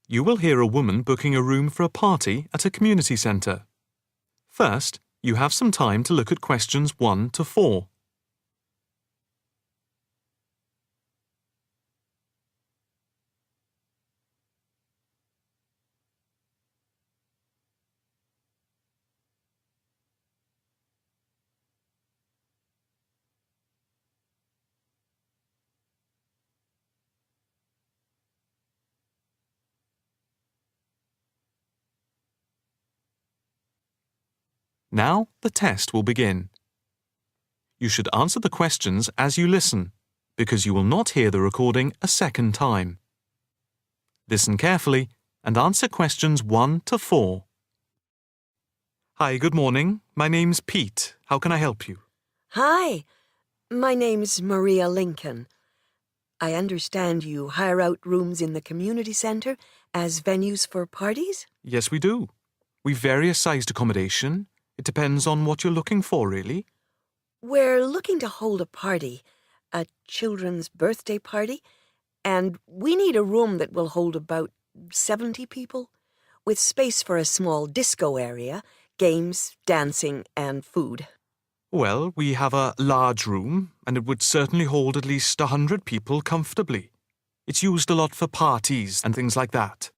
You will hear a woman booking a room for a party at a community centre. First, you have some time to look at questions 1 to 4. Now the test will begin. You should answer the questions as you listen, because you will not hear the recording a second time. Listen carefully and answer questions 1 to 4. Hi, good morning. My name's Pete. How can I help you? Hi, my name's Maria Lincoln. I understand you hire out rooms in the community centre as venues for parties? Yes, we do. We've various sized accommodation. It depends on what you're looking for, really. We're looking to hold a party, a children's birthday party, and we need a room that will hold about 70 people, with space for a small disco area, games, dancing, and food. Well, we have a large room, and it would certainly hold at least 100 people comfortably. It's used a lot for parties and things like that.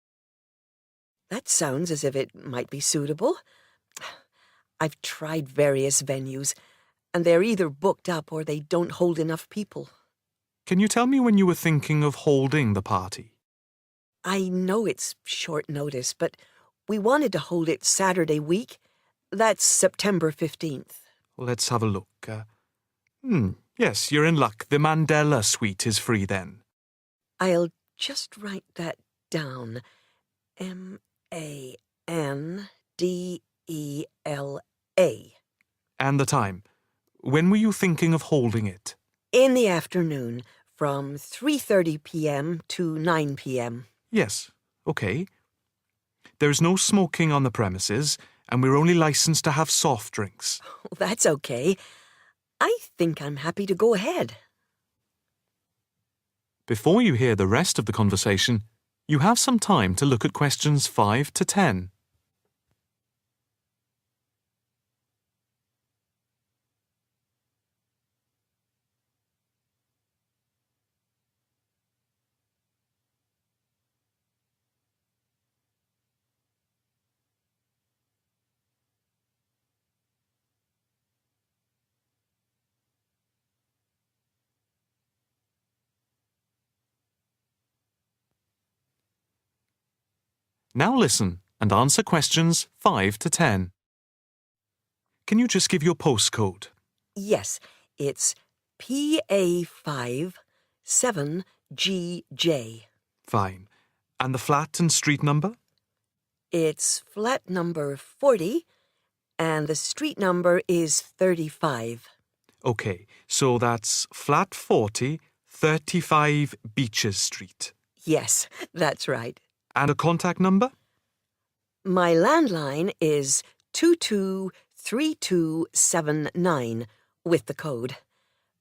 That sounds as if it might be suitable. I've tried various venues, and they're either booked up or they don't hold enough people. Can you tell me when you were thinking of holding the party? I know it's short notice, but we wanted to hold it Saturday week. That's September 15th. Let's have a look. Yes, you're in luck. The Mandela suite is free then. I'll just write that down. M-A-N-D-E-L-A. And the time. When were you thinking of holding it? In the afternoon, from 3:30 p.m. to 9 p.m. Yes, okay. There's no smoking on the premises, and we're only licensed to have soft drinks. That's okay. I think I'm happy to go ahead. Before you hear the rest of the conversation, you have some time to look at questions 5 to 10. Now listen and answer questions 5 to 10. Can you just give your postcode? Yes, it's PA5 7GJ. Fine. And the flat and street number? It's flat number 40, and the street number is 35. Okay, so that's flat 40, 35 Beaches Street. Yes, that's right. And a contact number? My landline is 223279 with the code.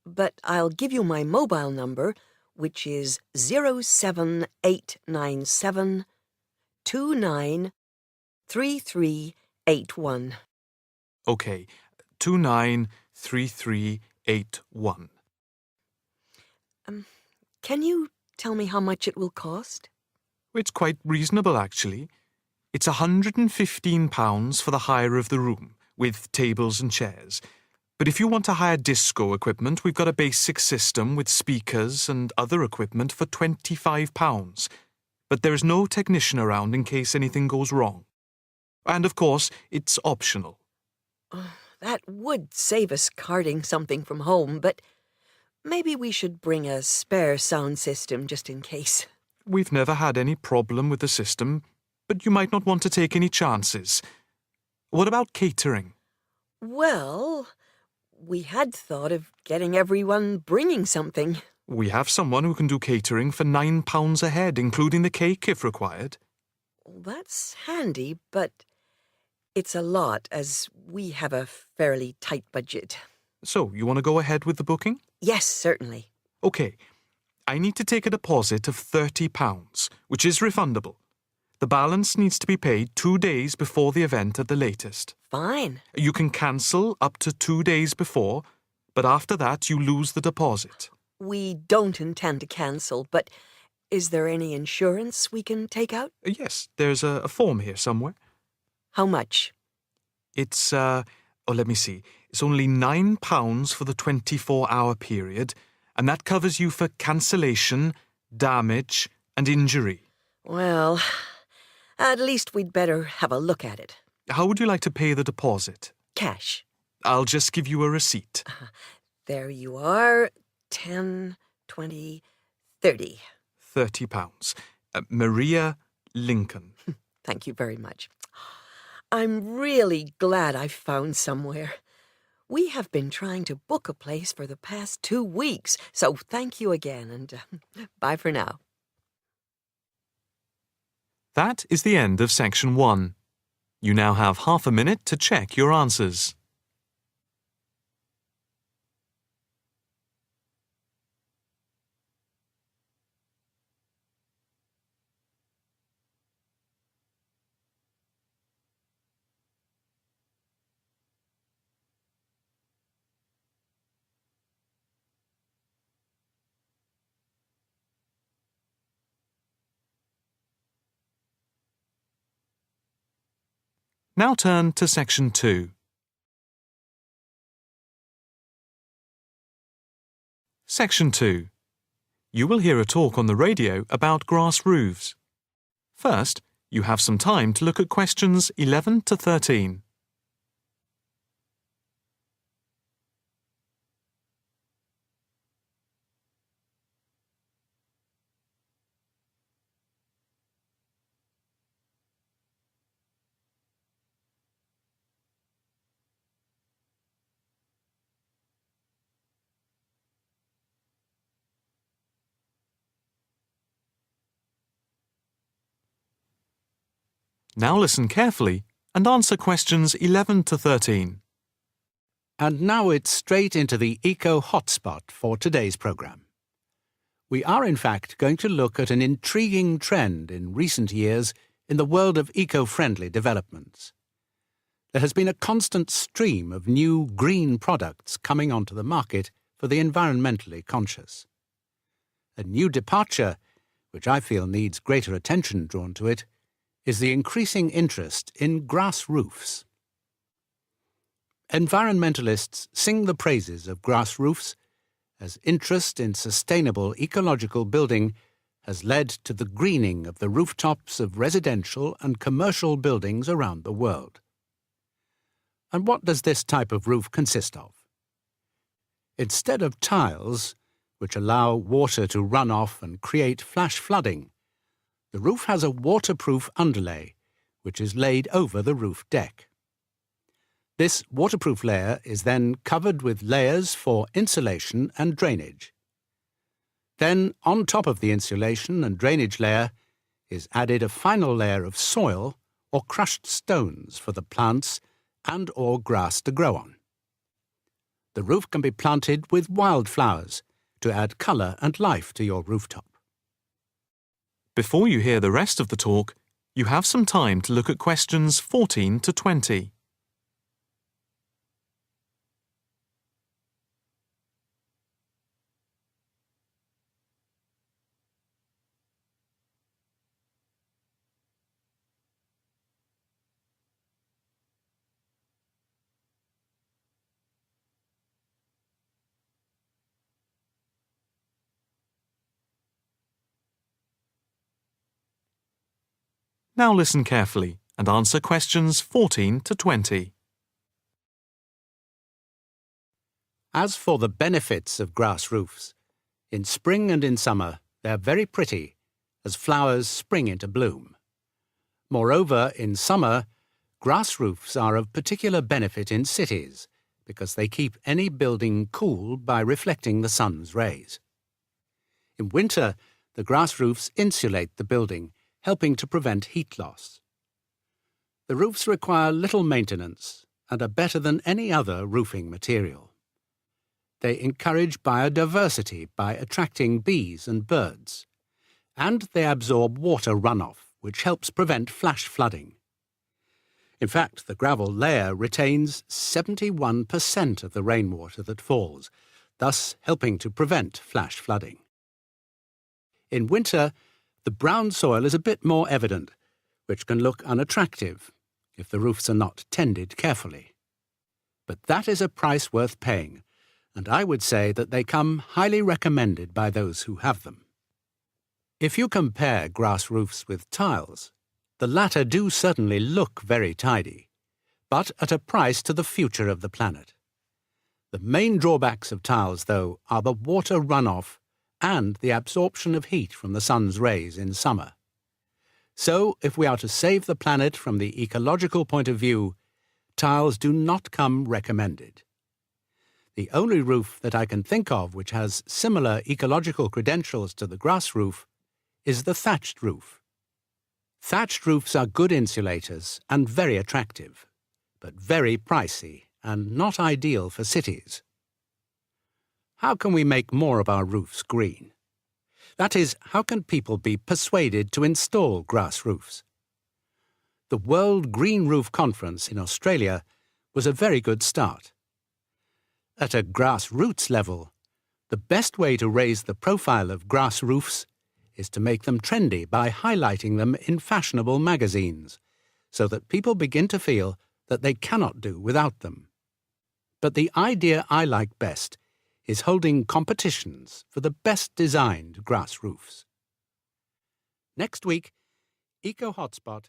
But I'll give you my mobile number, which is 07897 293381. Okay, 293381. Can you tell me how much it will cost? It's quite reasonable, actually. It's £115 for the hire of the room, with tables and chairs. But if you want to hire disco equipment, we've got a basic system with speakers and other equipment for £25. But there is no technician around in case anything goes wrong. And of course, it's optional. That would save us carting something from home, but maybe we should bring a spare sound system just in case. We've never had any problem with the system, but you might not want to take any chances. What about catering? Well, we had thought of getting everyone bringing something. We have someone who can do catering for £9 a head, including the cake if required. That's handy, but it's a lot as we have a fairly tight budget. So, you want to go ahead with the booking? Yes, certainly. Okay. I need to take a deposit of £30, which is refundable. The balance needs to be paid 2 days before the event at the latest. Fine. You can cancel up to 2 days before, but after that you lose the deposit. We don't intend to cancel, but is there any insurance we can take out? Yes, there's a form here somewhere. How much? It's, let me see. It's only £9 for the 24-hour period, and that covers you for cancellation, damage, and injury. Well, at least we'd better have a look at it. How would you like to pay the deposit? Cash. I'll just give you a receipt. There you are. 10, 20, 30. £30. Maria Lincoln. Thank you very much. I'm really glad I found somewhere. We have been trying to book a place for the past 2 weeks, so thank you again, and bye for now. That is the end of section 1. You now have half a minute to check your answers. Now turn to section 2. Section 2. You will hear a talk on the radio about grass roofs. First, you have some time to look at questions 11 to 13. Now listen carefully and answer questions 11 to 13. And now it's straight into the Eco Hotspot for today's programme. We are in fact going to look at an intriguing trend in recent years in the world of eco-friendly developments. There has been a constant stream of new green products coming onto the market for the environmentally conscious. A new departure, which I feel needs greater attention drawn to it, is the increasing interest in grass roofs. Environmentalists sing the praises of grass roofs as interest in sustainable ecological building has led to the greening of the rooftops of residential and commercial buildings around the world. And what does this type of roof consist of? Instead of tiles, which allow water to run off and create flash flooding, the roof has a waterproof underlay, which is laid over the roof deck. This waterproof layer is then covered with layers for insulation and drainage. Then, on top of the insulation and drainage layer, is added a final layer of soil or crushed stones for the plants and/or grass to grow on. The roof can be planted with wildflowers to add colour and life to your rooftop. Before you hear the rest of the talk, you have some time to look at questions 14 to 20. Now listen carefully and answer questions 14 to 20. As for the benefits of grass roofs, in spring and in summer they are very pretty, as flowers spring into bloom. Moreover, in summer, grass roofs are of particular benefit in cities because they keep any building cool by reflecting the sun's rays. In winter, the grass roofs insulate the building, helping to prevent heat loss. The roofs require little maintenance and are better than any other roofing material. They encourage biodiversity by attracting bees and birds, and they absorb water runoff which helps prevent flash flooding. In fact, the gravel layer retains 71% of the rainwater that falls, thus helping to prevent flash flooding. In winter, the brown soil is a bit more evident, which can look unattractive if the roofs are not tended carefully. But that is a price worth paying, and I would say that they come highly recommended by those who have them. If you compare grass roofs with tiles, the latter do certainly look very tidy, but at a price to the future of the planet. The main drawbacks of tiles, though, are the water runoff and the absorption of heat from the sun's rays in summer. So, if we are to save the planet from the ecological point of view, tiles do not come recommended. The only roof that I can think of which has similar ecological credentials to the grass roof is the thatched roof. Thatched roofs are good insulators and very attractive, but very pricey and not ideal for cities. How can we make more of our roofs green? That is, how can people be persuaded to install grass roofs? The World Green Roof Conference in Australia was a very good start. At a grassroots level, the best way to raise the profile of grass roofs is to make them trendy by highlighting them in fashionable magazines, so that people begin to feel that they cannot do without them. But the idea I like best is holding competitions for the best designed grass roofs. Next week, Eco Hotspot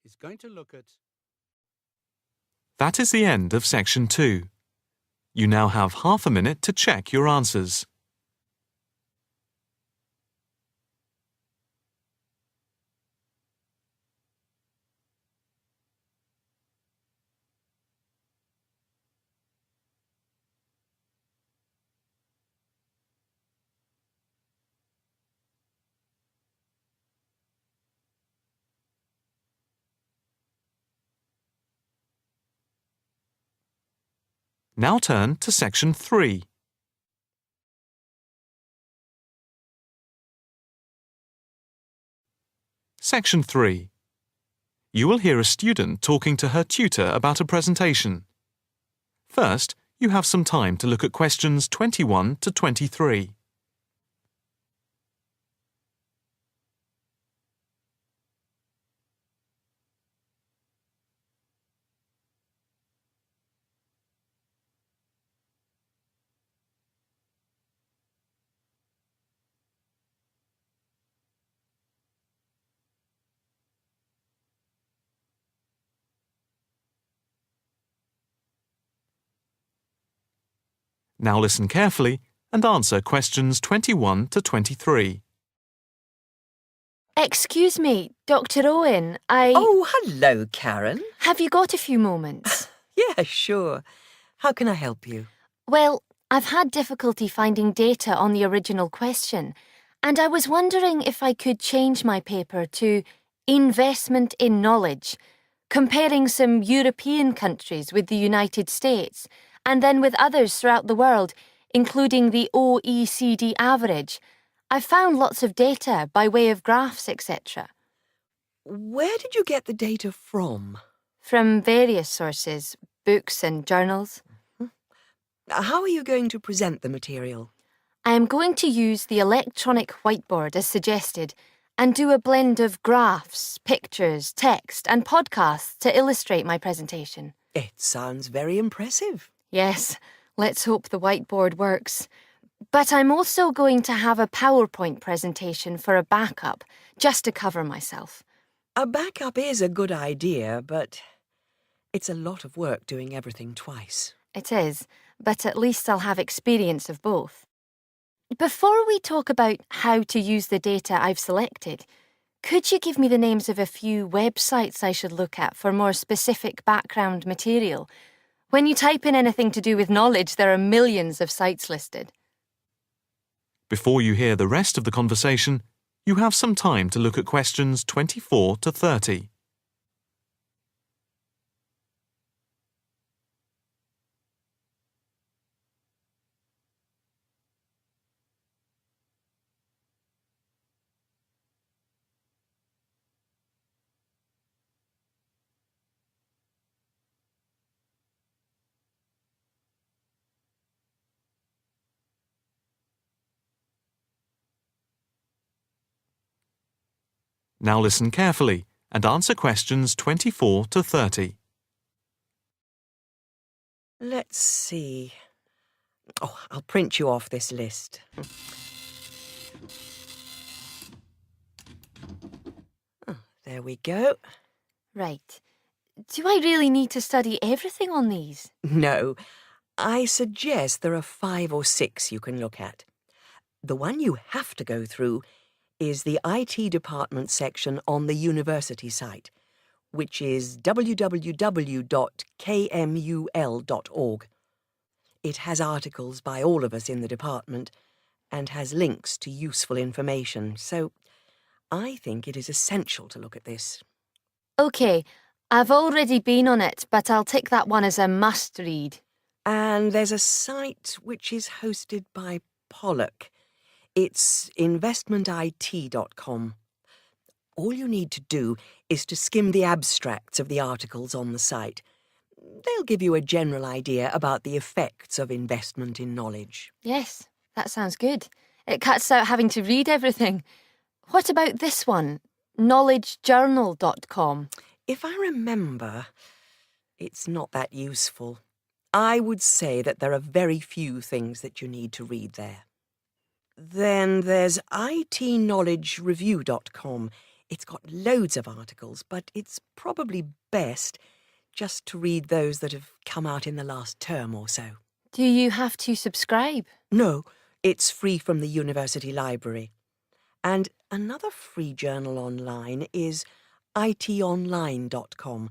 is going to look at... That is the end of section 2. You now have half a minute to check your answers. Now turn to section 3. Section 3. You will hear a student talking to her tutor about a presentation. First, you have some time to look at questions 21 to 23. Now listen carefully and answer questions 21 to 23. Excuse me, Dr. Owen, Oh, hello, Karen. Have you got a few moments? Yeah, sure. How can I help you? Well, I've had difficulty finding data on the original question, and I was wondering if I could change my paper to Investment in Knowledge, comparing some European countries with the United States, and then with others throughout the world, including the OECD average. I found lots of data by way of graphs, etc. Where did you get the data from? From various sources, books and journals. How are you going to present the material? I am going to use the electronic whiteboard as suggested and do a blend of graphs, pictures, text and podcasts to illustrate my presentation. It sounds very impressive. Yes, let's hope the whiteboard works. But I'm also going to have a PowerPoint presentation for a backup, just to cover myself. A backup is a good idea, but it's a lot of work doing everything twice. It is, but at least I'll have experience of both. Before we talk about how to use the data I've selected, could you give me the names of a few websites I should look at for more specific background material? When you type in anything to do with knowledge, there are millions of sites listed. Before you hear the rest of the conversation, you have some time to look at questions 24 to 30. Now listen carefully and answer questions 24 to 30. Let's see. Oh, I'll print you off this list. Oh, there we go. Right. Do I really need to study everything on these? No, I suggest there are 5 or 6 you can look at. The one you have to go through is the IT department section on the university site, which is www.kmul.org. It has articles by all of us in the department and has links to useful information, so I think it is essential to look at this. OK, I've already been on it, but I'll tick that one as a must-read. And there's a site which is hosted by Pollock. It's investmentit.com. All you need to do is to skim the abstracts of the articles on the site. They'll give you a general idea about the effects of investment in knowledge. Yes, that sounds good. It cuts out having to read everything. What about this one? knowledgejournal.com. If I remember, it's not that useful. I would say that there are very few things that you need to read there. Then there's itknowledgereview.com. It's got loads of articles, but it's probably best just to read those that have come out in the last term or so. Do you have to subscribe? No, it's free from the university library. And another free journal online is itonline.com.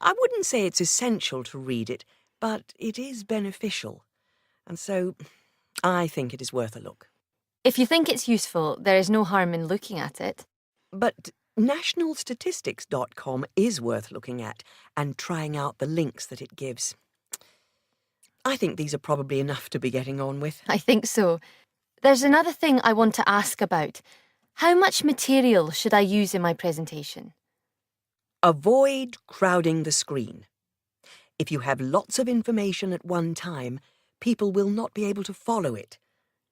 I wouldn't say it's essential to read it, but it is beneficial. And so I think it is worth a look. If you think it's useful, there is no harm in looking at it. But nationalstatistics.com is worth looking at and trying out the links that it gives. I think these are probably enough to be getting on with. I think so. There's another thing I want to ask about. How much material should I use in my presentation? Avoid crowding the screen. If you have lots of information at one time, people will not be able to follow it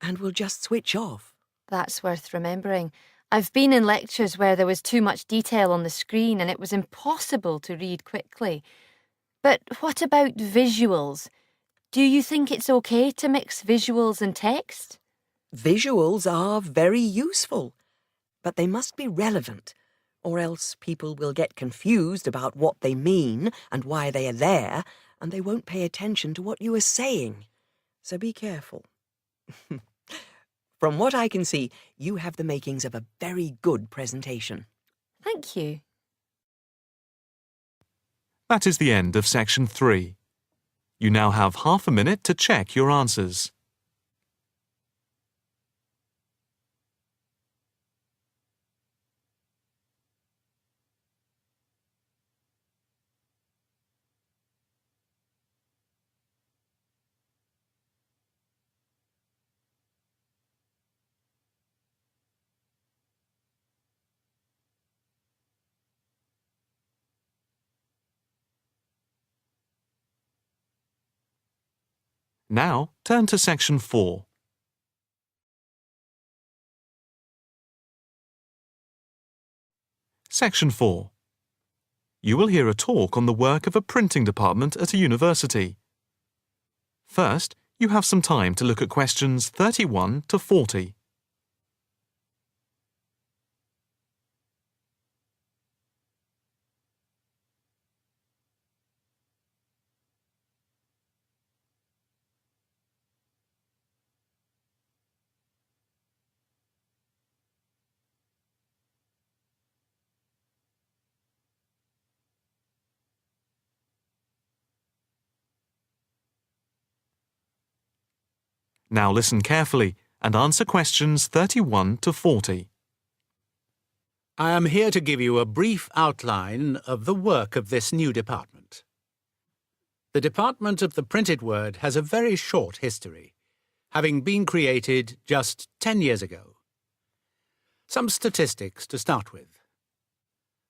and will just switch off. That's worth remembering. I've been in lectures where there was too much detail on the screen and it was impossible to read quickly. But what about visuals? Do you think it's okay to mix visuals and text? Visuals are very useful, but they must be relevant, or else people will get confused about what they mean and why they are there, and they won't pay attention to what you are saying. So be careful. From what I can see, you have the makings of a very good presentation. Thank you. That is the end of section 3. You now have half a minute to check your answers. Now, turn to section 4. Section 4. You will hear a talk on the work of a printing department at a university. First, you have some time to look at questions 31 to 40. Now listen carefully and answer questions 31 to 40. I am here to give you a brief outline of the work of this new department. The Department of the Printed Word has a very short history, having been created just 10 years ago. Some statistics to start with.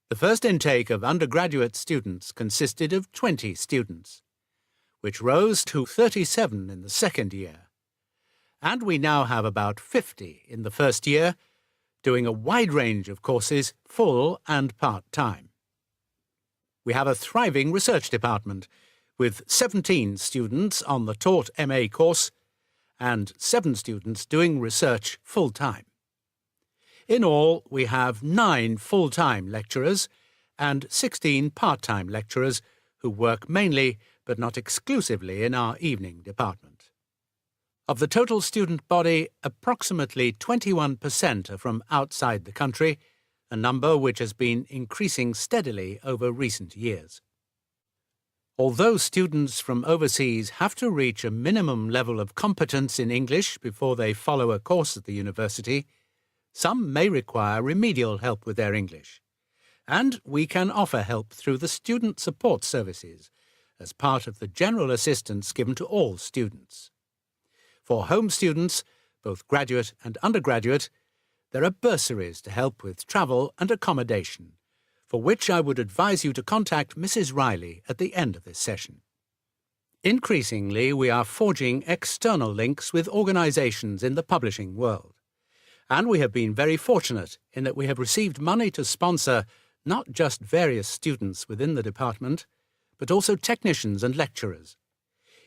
The first intake of undergraduate students consisted of 20 students, which rose to 37 in the second year. And we now have about 50 in the first year, doing a wide range of courses, full and part-time. We have a thriving research department, with 17 students on the taught MA course and 7 students doing research full-time. In all, we have 9 full-time lecturers and 16 part-time lecturers who work mainly but not exclusively in our evening department. Of the total student body, approximately 21% are from outside the country, a number which has been increasing steadily over recent years. Although students from overseas have to reach a minimum level of competence in English before they follow a course at the university, some may require remedial help with their English, and we can offer help through the Student Support Services as part of the general assistance given to all students. For home students, both graduate and undergraduate, there are bursaries to help with travel and accommodation, for which I would advise you to contact Mrs. Riley at the end of this session. Increasingly, we are forging external links with organisations in the publishing world, and we have been very fortunate in that we have received money to sponsor not just various students within the department, but also technicians and lecturers.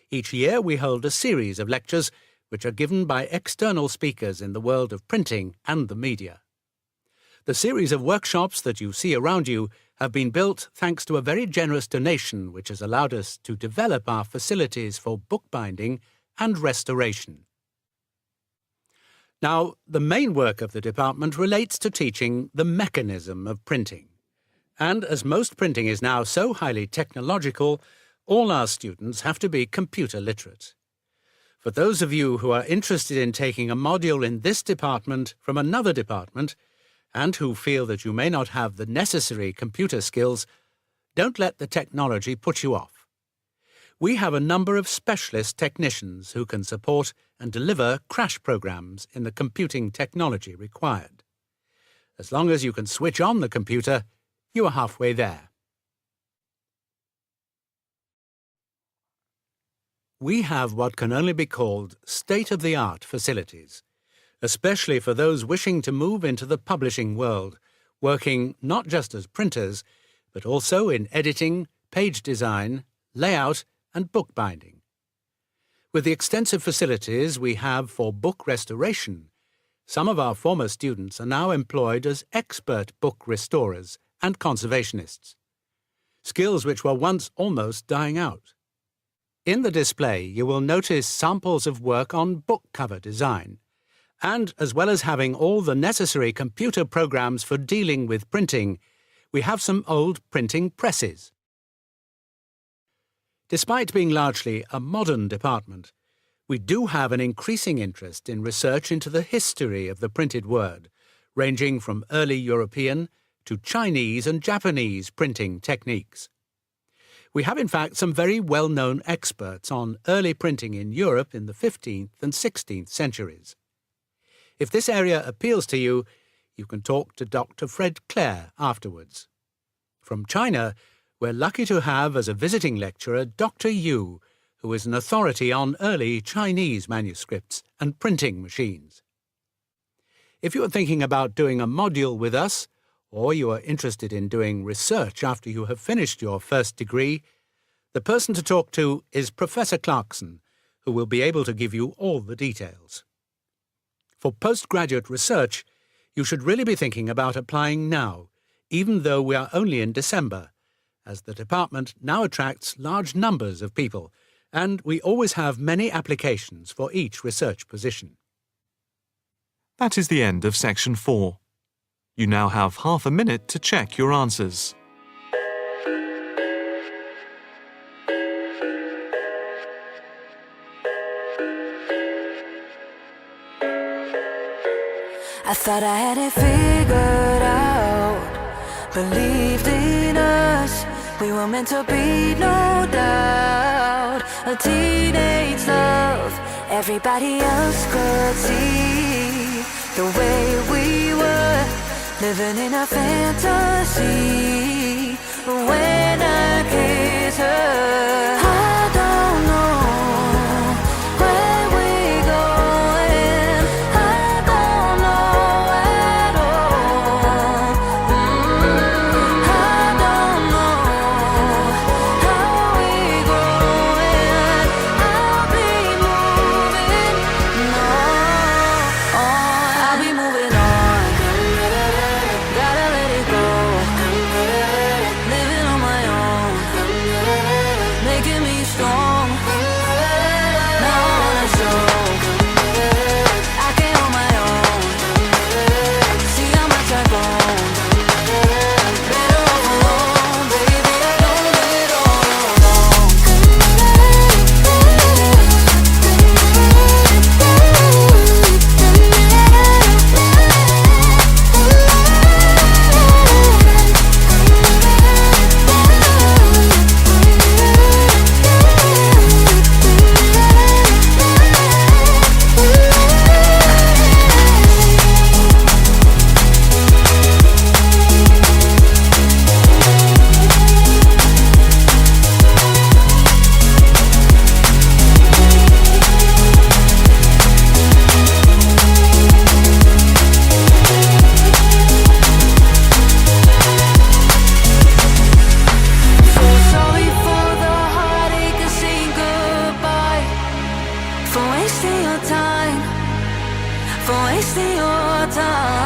Each year we hold a series of lectures which are given by external speakers in the world of printing and the media. The series of workshops that you see around you have been built thanks to a very generous donation which has allowed us to develop our facilities for bookbinding and restoration. Now, the main work of the department relates to teaching the mechanism of printing. And as most printing is now so highly technological, all our students have to be computer literate. For those of you who are interested in taking a module in this department from another department, and who feel that you may not have the necessary computer skills, don't let the technology put you off. We have a number of specialist technicians who can support and deliver crash programs in the computing technology required. As long as you can switch on the computer, you are halfway there. We have what can only be called state-of-the-art facilities, especially for those wishing to move into the publishing world, working not just as printers, but also in editing, page design, layout, and bookbinding. With the extensive facilities we have for book restoration, some of our former students are now employed as expert book restorers and conservationists, skills which were once almost dying out. In the display you will notice samples of work on book cover design, and as well as having all the necessary computer programs for dealing with printing, we have some old printing presses. Despite being largely a modern department, we do have an increasing interest in research into the history of the printed word, ranging from early European to Chinese and Japanese printing techniques. We have in fact some very well-known experts on early printing in Europe in the 15th and 16th centuries. If this area appeals to you, you can talk to Dr. Fred Clare afterwards. From China, we're lucky to have as a visiting lecturer Dr. Yu, who is an authority on early Chinese manuscripts and printing machines. If you are thinking about doing a module with us, or you are interested in doing research after you have finished your first degree, the person to talk to is Professor Clarkson, who will be able to give you all the details. For postgraduate research, you should really be thinking about applying now, even though we are only in December, as the department now attracts large numbers of people, and we always have many applications for each research position. That is the end of section 4. You now have half a minute to check your answers. I thought I had it figured out, believed in us, we were meant to be, no doubt. A teenage love, everybody else could see the way we were, living in a fantasy. When I kiss her, I don't know where we're going, I don't know at all. for wasting your time.